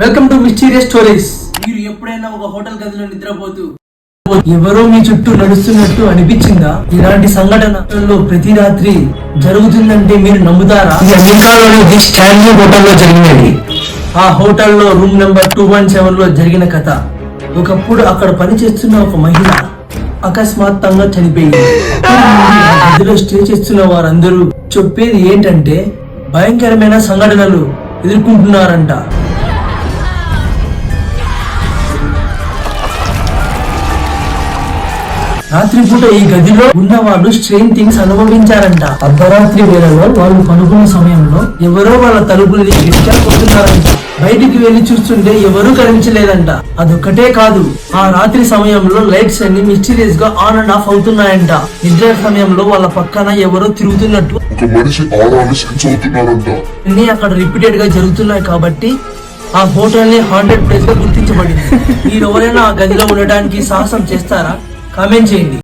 Welcome to mysterious stories. మీరు ఎప్పుడైనా ఒక హోటల్ గదిలో నిద్రపోతూ ఎవరో మీ చుట్టూ నడుస్తున్నట్టు అనిపించిందా? ఇలాంటి సంఘటనలో ప్రతి రాత్రి జరుగుతుందంటే మీరు నమ్ముతారా? ఇది అమెరికాలోని స్టాన్లీ హోటల్లో జరిగినది. ఆ హోటల్లో రూమ్ నెంబర్ 217 లో జరిగిన కథ. ఒకప్పుడు అక్కడ పనిచేస్తున్న ఒక మహిళ అకస్మాత్తుగా చనిపోయింది. గదిలో స్టే చేస్తున్న వారందరూ చెప్పేది ఏంటంటే భయంకరమైన సంఘటనలు ఎదుర్కొంటున్నారంట. రాత్రిపూట ఈ గదిలో ఉన్న వాళ్ళు స్ట్రేంజ్ థింగ్స్ అనుభవించారంట. అర్ధరాత్రి వేళలో వాళ్ళు పనుకున్న సమయంలో ఎవరో వాళ్ళ తలుపుల్ని గట్టిగా కొడుతున్నారంట. బయటికి వెళ్లి చూస్తుంటే ఎవరూ కనిపించలేదంట. అదొక్కటే కాదు, ఆ రాత్రి సమయంలో లైట్స్ అన్ని మిస్టీరియస్ గా ఆన్ అండ్ ఆఫ్ అవుతున్నాయంట. నిద్ర సమయంలో వాళ్ళ పక్కన ఎవరో తిరుగుతున్నట్టు అక్కడ రిపీటెడ్ గా జరుగుతున్నాయి. కాబట్టి ఆ హోటల్ ని హాంటెడ్ ప్లేస్ గా గుర్తించబడింది. మీరు ఎవరైనా ఆ గదిలో ఉండడానికి సాహసం చేస్తారా? కామెంట్ చేయండి.